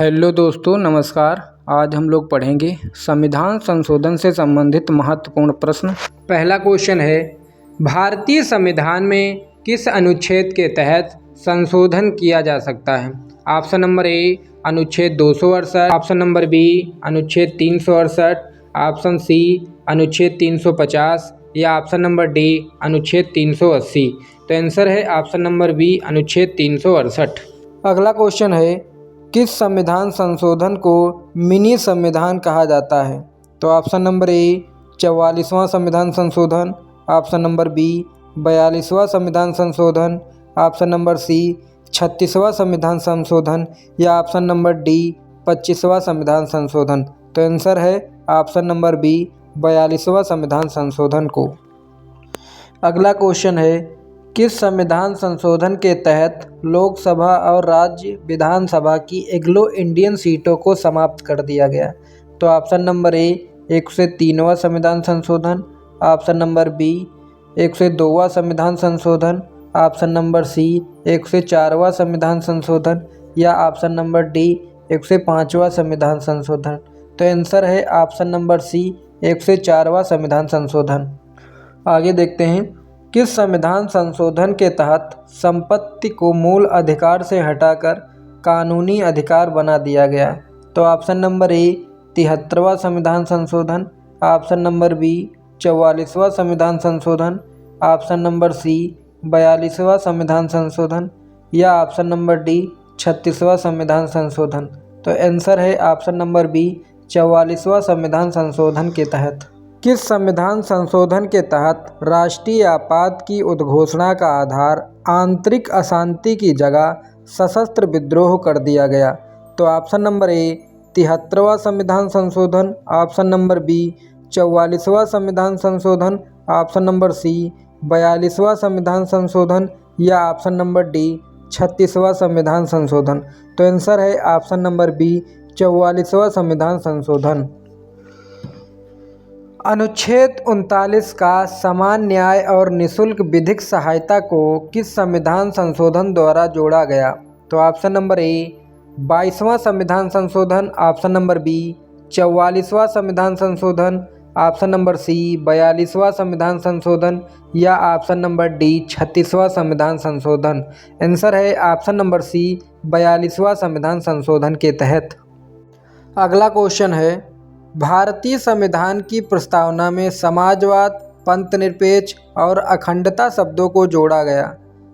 Hello दोस्तों, नमस्कार। आज हम लोग पढ़ेंगे संविधान संशोधन से संबंधित महत्वपूर्ण प्रश्न। पहला क्वेश्चन है, भारतीय संविधान में किस अनुच्छेद के तहत संशोधन किया जा सकता है? ऑप्शन नंबर ए अनुच्छेद 268, ऑप्शन नंबर बी अनुच्छेद 368, ऑप्शन सी अनुच्छेद 350 या ऑप्शन नंबर डी अनुच्छेद 380। तो आंसर है ऑप्शन नंबर बी अनुच्छेद 368। अगला क्वेश्चन है, किस संविधान संशोधन को मिनी संविधान कहा जाता है? तो ऑप्शन नंबर ए 44वां संविधान संशोधन, ऑप्शन नंबर बी 42वां संविधान संशोधन, ऑप्शन नंबर सी 36वां संविधान संशोधन या ऑप्शन नंबर डी 25वां संविधान संशोधन। तो आंसर है ऑप्शन नंबर बी 42वां संविधान संशोधन को। अगला क्वेश्चन है, किस संविधान संशोधन के तहत लोकसभा और राज्य विधानसभा की एंग्लो इंडियन सीटों को समाप्त कर दिया गया? तो ऑप्शन नंबर ए 103वां संविधान संशोधन, ऑप्शन नंबर बी 102वां संविधान संशोधन, ऑप्शन नंबर सी 104वां संविधान संशोधन या ऑप्शन नंबर डी 105वां संविधान संशोधन। तो आंसर है ऑप्शन नंबर सी 104वां संविधान संशोधन। आगे देखते हैं, किस संविधान संशोधन के तहत संपत्ति को मूल अधिकार से हटाकर कानूनी अधिकार बना दिया गया? तो ऑप्शन नंबर ए 73वां संविधान संशोधन, ऑप्शन नंबर बी 44वां संविधान संशोधन, ऑप्शन नंबर सी 42वां संविधान संशोधन या ऑप्शन नंबर डी 36वां संविधान संशोधन। तो आंसर है ऑप्शन नंबर बी 44वां संविधान संशोधन के तहत। किस संविधान संशोधन के तहत राष्ट्रीय आपात की उद्घोषणा का आधार आंतरिक अशांति की जगह सशस्त्र विद्रोह कर दिया गया? तो ऑप्शन नंबर ए 73वां संविधान संशोधन, ऑप्शन नंबर बी 44वां संविधान संशोधन, ऑप्शन नंबर सी 42वां संविधान संशोधन या ऑप्शन नंबर डी 36वां संविधान संशोधन। तो आंसर है ऑप्शन नंबर बी 44वां संविधान संशोधन। अनुच्छेद 39 का समान न्याय और निःशुल्क विधिक सहायता को किस संविधान संशोधन द्वारा जोड़ा गया? तो ऑप्शन नंबर ए 22वां संविधान संशोधन, ऑप्शन नंबर बी 44वां संविधान संशोधन, ऑप्शन नंबर सी 42वां संविधान संशोधन या ऑप्शन नंबर डी 36वां संविधान संशोधन। आंसर है ऑप्शन नंबर सी 42वां संविधान संशोधन के तहत। अगला क्वेश्चन है, भारतीय संविधान की प्रस्तावना में समाजवाद, पंथनिरपेक्ष और अखंडता शब्दों को जोड़ा गया?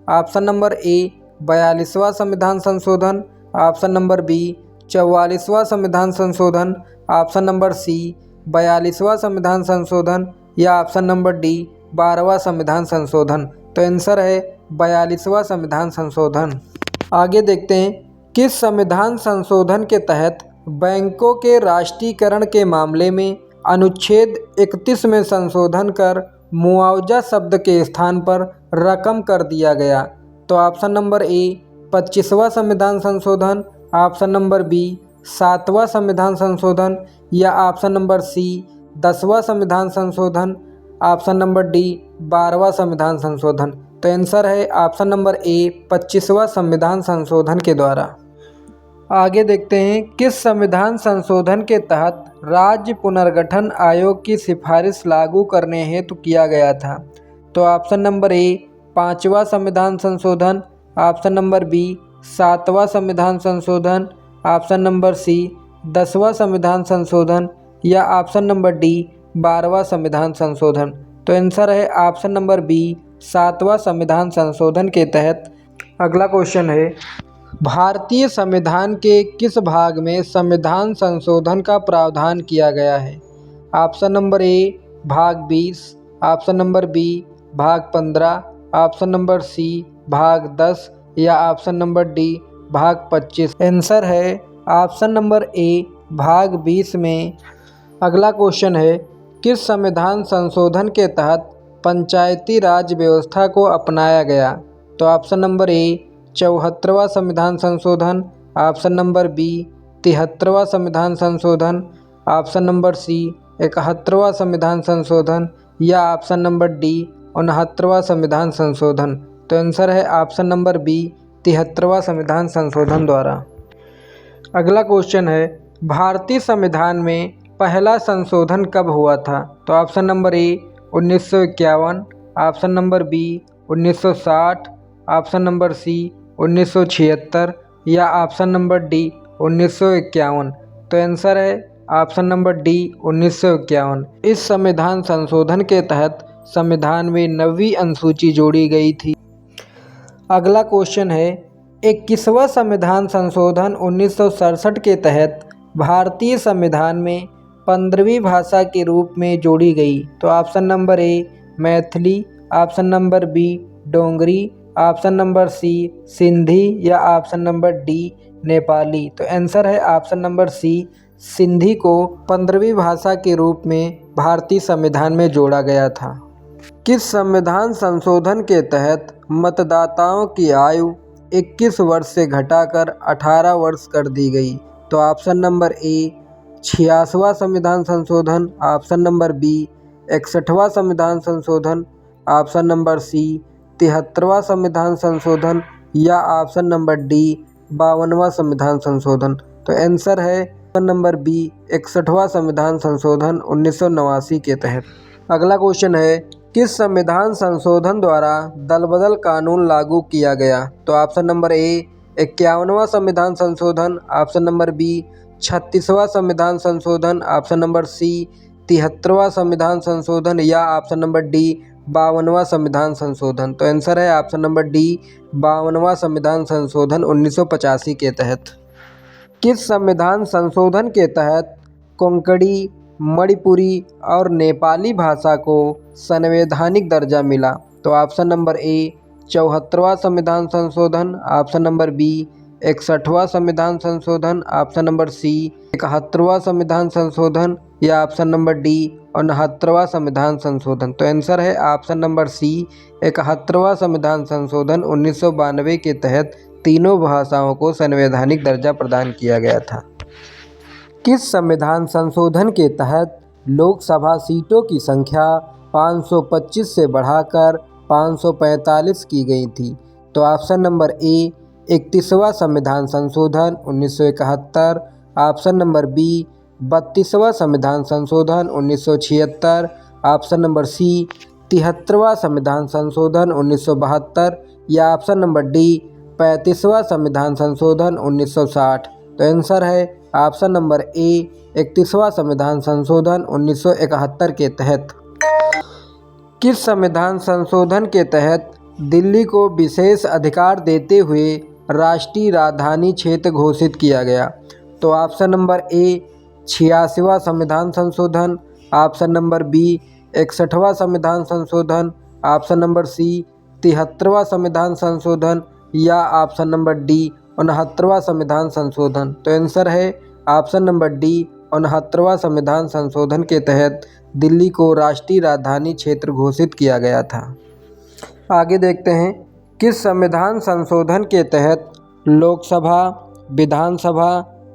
ऑप्शन नंबर ए 42वां संविधान संशोधन, ऑप्शन नंबर बी 44वां संविधान संशोधन, ऑप्शन नंबर सी 42वां संविधान संशोधन या ऑप्शन नंबर डी 12वां संविधान संशोधन। तो आंसर है 42वां संविधान संशोधन। आगे देखते हैं, किस संविधान संशोधन के तहत बैंकों के राष्ट्रीयकरण के मामले में अनुच्छेद 31 में संशोधन कर मुआवजा शब्द के स्थान पर रकम कर दिया गया? तो ऑप्शन नंबर ए 25वां संविधान संशोधन, ऑप्शन नंबर बी 7वां संविधान संशोधन या ऑप्शन नंबर सी 10वां संविधान संशोधन, ऑप्शन नंबर डी 12वां संविधान संशोधन। तो आंसर है ऑप्शन नंबर ए 25वां संविधान संशोधन के द्वारा। आगे देखते हैं, किस संविधान संशोधन के तहत राज्य पुनर्गठन आयोग की सिफारिश लागू करने हेतु किया गया था? तो ऑप्शन नंबर ए 5वां संविधान संशोधन, ऑप्शन नंबर बी 7वां संविधान संशोधन, ऑप्शन नंबर सी 10वां संविधान संशोधन या ऑप्शन नंबर डी 12वां संविधान संशोधन। तो आंसर है ऑप्शन नंबर बी 7वां संविधान संशोधन के तहत। अगला क्वेश्चन है, भारतीय संविधान के किस भाग में संविधान संशोधन का प्रावधान किया गया है? ऑप्शन नंबर ए भाग 20, ऑप्शन नंबर बी भाग 15, ऑप्शन नंबर सी भाग 10 या ऑप्शन नंबर डी भाग 25। आंसर है ऑप्शन नंबर ए भाग 20 में। अगला क्वेश्चन है, किस संविधान संशोधन के तहत पंचायती राज व्यवस्था को अपनाया गया? तो ऑप्शन नंबर ए 74वां संविधान संशोधन, ऑप्शन नंबर बी 73वां संविधान संशोधन, ऑप्शन नंबर सी 71वां संविधान संशोधन या ऑप्शन नंबर डी 69वां संविधान संशोधन। तो आंसर है ऑप्शन नंबर बी 73वां संविधान संशोधन द्वारा। अगला क्वेश्चन है, भारतीय संविधान में पहला संशोधन कब हुआ था? तो option number A 1951, option number B 1960, option number C 1976 या ऑप्शन नंबर डी 1951। तो आंसर है ऑप्शन नंबर डी 1951। इस संविधान संशोधन के तहत संविधान में 9वीं अनुसूची जोड़ी गई थी। अगला क्वेश्चन है, 21वां संविधान संशोधन 1967 के तहत भारतीय संविधान में 15वीं भाषा के रूप में जोड़ी गई। तो option number A Maithili, option number B Dogri, option number C Sindhi या ऑप्शन नंबर डी नेपाली। तो आंसर है ऑप्शन नंबर सी सिंधी को 15वीं भाषा के रूप में भारतीय संविधान में जोड़ा गया था। किस संविधान संशोधन के तहत मतदाताओं की आयु 21 वर्ष से घटाकर 18 वर्ष कर दी गई? तो ऑप्शन नंबर ए 86वां संविधान संशोधन, ऑप्शन नंबर बी 61वां संविधान संशोधन, ऑप्शन नंबर सी 73वां संविधान संशोधन या ऑप्शन नंबर डी 52वां संविधान संशोधन। तो आंसर है ऑप्शन नंबर बी 61वां संविधान संशोधन 1989 के तहत। अगला क्वेश्चन है, किस संविधान संशोधन द्वारा दल बदल कानून लागू किया गया? तो ऑप्शन नंबर ए 51वां संविधान संशोधन, ऑप्शन नंबर बी 36वां संविधान संशोधन, ऑप्शन नंबर सी 73वां संविधान संशोधन या ऑप्शन नंबर डी 52वां संविधान संशोधन। तो आंसर है ऑप्शन नंबर डी 52वां संविधान संशोधन 1985 के तहत। किस संविधान संशोधन के तहत कोंकणी, मणिपुरी और नेपाली भाषा को संवैधानिक दर्जा मिला? तो ऑप्शन नंबर ए 74वां संविधान संशोधन, ऑप्शन नंबर बी 61वां संविधान संशोधन, ऑप्शन नंबर सी 71वां संविधान संशोधन या ऑप्शन नंबर डी 69वां संविधान संशोधन। तो आंसर है ऑप्शन नंबर सी 71वां संविधान संशोधन 1992 के तहत तीनों भाषाओं को संवैधानिक दर्जा प्रदान किया गया था। किस संविधान संशोधन के तहत लोकसभा सीटों की संख्या 525 से बढ़ाकर 545 की गई थी? तो ऑप्शन नंबर ए 31वां संविधान संशोधन 1971, ऑप्शन नंबर बी 32वां संविधान संशोधन 1976, ऑप्शन नंबर सी 73वां संविधान संशोधन 1972 या ऑप्शन नंबर डी 35वां संविधान संशोधन 1960। तो आंसर है ऑप्शन नंबर ए 31वां संविधान संशोधन 1971 के तहत। किस संविधान संशोधन के तहत दिल्ली को विशेष अधिकार देते हुए राष्ट्रीय राजधानी क्षेत्र घोषित किया गया? तो ऑप्शन नंबर ए 86वां संविधान संशोधन, ऑप्शन नंबर बी 61वां संविधान संशोधन, ऑप्शन नंबर सी 73वां संविधान संशोधन या ऑप्शन नंबर डी 69वां संविधान संशोधन। तो आंसर है ऑप्शन नंबर डी 69वां संविधान संशोधन के तहत दिल्ली को राष्ट्रीय राजधानी क्षेत्र घोषित किया गया था। आगे देखते हैं, किस संविधान संशोधन के तहत लोकसभा, विधानसभा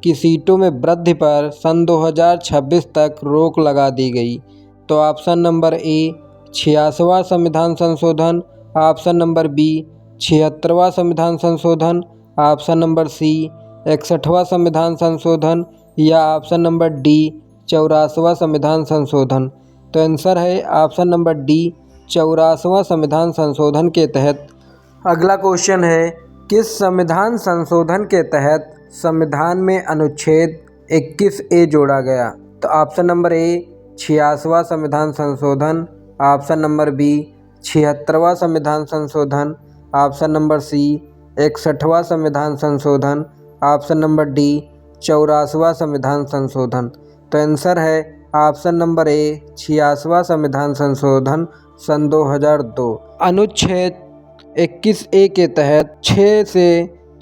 की सीटों में वृद्धि पर सन 2026 तक रोक लगा दी गई? तो ऑप्शन नंबर ए 86वां संविधान संशोधन, ऑप्शन नंबर बी 76वां संविधान संशोधन, ऑप्शन नंबर सी 61वां संविधान संशोधन या ऑप्शन नंबर डी 84वां संविधान संशोधन। तो आंसर है ऑप्शन नंबर डी 84वां संविधान संशोधन के तहत। अगला क्वेश्चन है, किस संविधान संशोधन के तहत संविधान में अनुच्छेद 21A जोड़ा गया? तो ऑप्शन नंबर ए 86वां संविधान संशोधन, ऑप्शन नंबर बी 76वां संविधान संशोधन, ऑप्शन नंबर सी 61वां संविधान संशोधन, ऑप्शन नंबर डी 84वां संविधान संशोधन। तो आंसर है ऑप्शन नंबर ए 86वां संविधान संशोधन सन 2002। अनुच्छेद 21A के तहत 6 से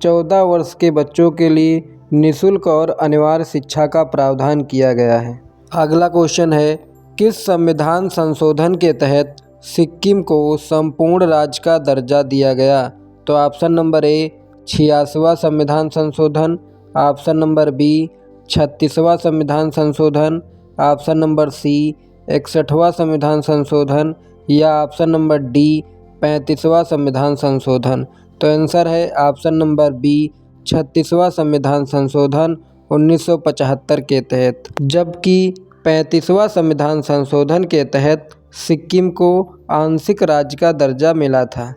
14 वर्ष के बच्चों के लिए निःशुल्क और अनिवार्य शिक्षा का प्रावधान किया गया है। अगला क्वेश्चन है, किस संविधान संशोधन के तहत सिक्किम को संपूर्ण राज्य का दर्जा दिया गया? तो ऑप्शन नंबर ए 86वां संविधान संशोधन, ऑप्शन नंबर बी 36वां संविधान संशोधन, ऑप्शन नंबर सी 61वां संविधान संशोधन या ऑप्शन नंबर डी 35वां संविधान संशोधन। तो आंसर है ऑप्शन नंबर बी 36वां संविधान संशोधन 1975 के तहत, जबकि 35वां संविधान संशोधन के तहत सिक्किम को आंशिक राज्य का दर्जा मिला था।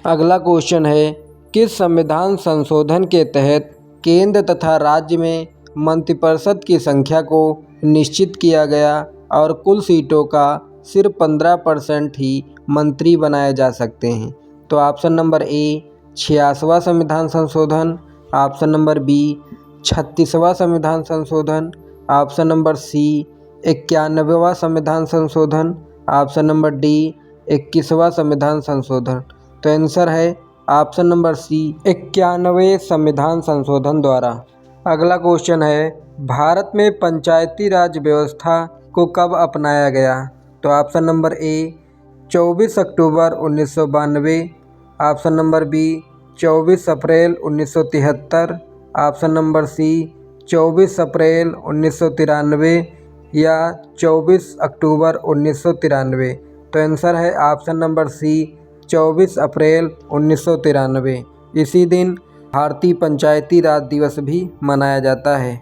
अगला क्वेश्चन है, किस संविधान संशोधन के तहत केंद्र तथा राज्य में मंत्रिपरिषद की संख्या को निश्चित किया गया और कुल सीटों का सिर्फ 15% ही मंत्री बनाए जा सकते हैं? तो ऑप्शन नंबर ए 86वां संविधान संशोधन, ऑप्शन नंबर बी 36वां संविधान संशोधन, ऑप्शन नंबर सी 91वां संविधान संशोधन, ऑप्शन नंबर डी 21वां संविधान संशोधन। तो आंसर है ऑप्शन नंबर सी 91वें संविधान संशोधन द्वारा। अगला क्वेश्चन है, भारत में पंचायती राज व्यवस्था को कब अपनाया गया? तो ऑप्शन नंबर ए 24 अक्टूबर 1992, ऑप्शन नंबर बी 24 अप्रैल 1973, ऑप्शन नंबर सी 24 अप्रैल 1993 या 24 अक्टूबर 1993। तो आंसर है ऑप्शन नंबर सी 24 अप्रैल 1993। इसी दिन भारतीय पंचायती राज दिवस भी मनाया जाता है।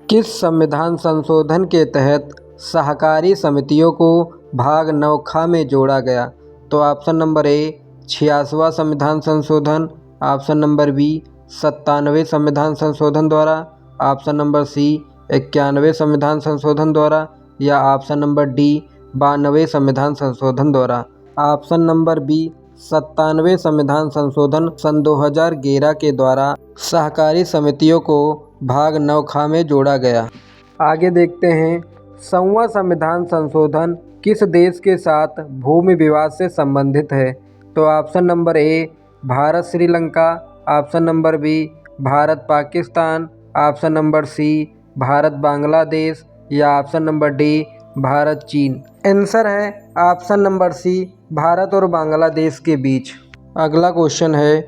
किस संविधान संशोधन के तहत सहकारी समितियों को भाग 9 में जोड़ा गया? तो ऑप्शन नंबर ए 86वां संविधान संशोधन, ऑप्शन नंबर बी 97वें संविधान संशोधन द्वारा, ऑप्शन नंबर सी 91वें संविधान संशोधन द्वारा या ऑप्शन नंबर डी 92वें संविधान संशोधन द्वारा। ऑप्शन नंबर बी 97वें संविधान संशोधन सन 2011 के द्वारा सहकारी समितियों को भाग 9 में जोड़ा गया। आगे देखते हैं, 100वां संविधान संशोधन किस देश के साथ भूमि विवाद से संबंधित है? तो option number A Bharat Sri Lanka, option number B Bharat Pakistan, option number C Bharat Bangladesh या ऑप्शन नंबर डी भारत चीन। आंसर है ऑप्शन नंबर सी भारत और बांग्लादेश के बीच। अगला क्वेश्चन है,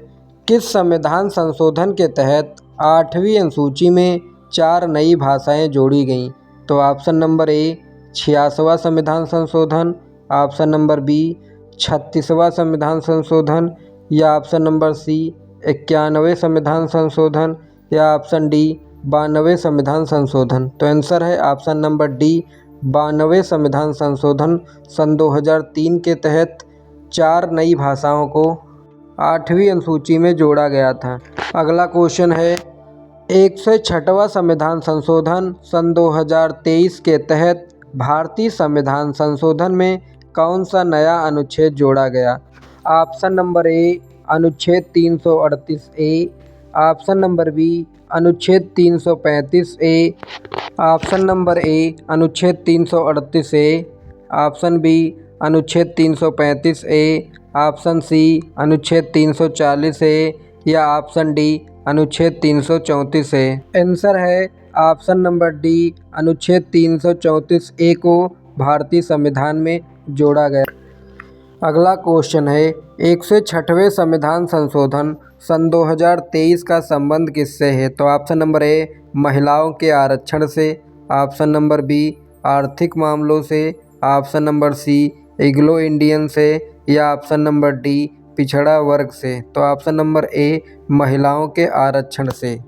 किस संविधान संशोधन के तहत 8वीं अनुसूची में 4 नई भाषाएं जोड़ी गईं? तो ऑप्शन नंबर ए 86वां संविधान संशोधन, ऑप्शन नंबर बी 36वां संविधान संशोधन या ऑप्शन नंबर सी 91वें संविधान संशोधन या ऑप्शन डी 92वें संविधान संशोधन। तो आंसर है ऑप्शन नंबर डी 92वें संविधान संशोधन सन 2003 के तहत 4 नई भाषाओं को 8वीं अनुसूची में जोड़ा गया था। अगला क्वेश्चन है, 106वां संविधान संशोधन सन 2023 के तहत भारतीय संविधान संशोधन में कौन सा नया अनुच्छेद जोड़ा गया? ऑप्शन नंबर ए अनुच्छेद 338 ए, ऑप्शन नंबर बी अनुच्छेद 335 ए, ऑप्शन नंबर ए अनुच्छेद 338 ए, ऑप्शन बी अनुच्छेद 335 ए, ऑप्शन सी अनुच्छेद 340 ए या ऑप्शन डी अनुच्छेद 334 ए। आंसर है ऑप्शन नंबर डी अनुच्छेद 334 ए को भारतीय संविधान में जोड़ा गया। अगला क्वेश्चन है, 106वें संविधान संशोधन सन 2023 का संबंध किससे है? तो ऑप्शन नंबर ए महिलाओं के आरक्षण से, ऑप्शन नंबर बी आर्थिक मामलों से, option number C Anglo Indian से या ऑप्शन नंबर डी पिछड़ा वर्ग से। तो ऑप्शन नंबर ए महिलाओं के आरक्षण से।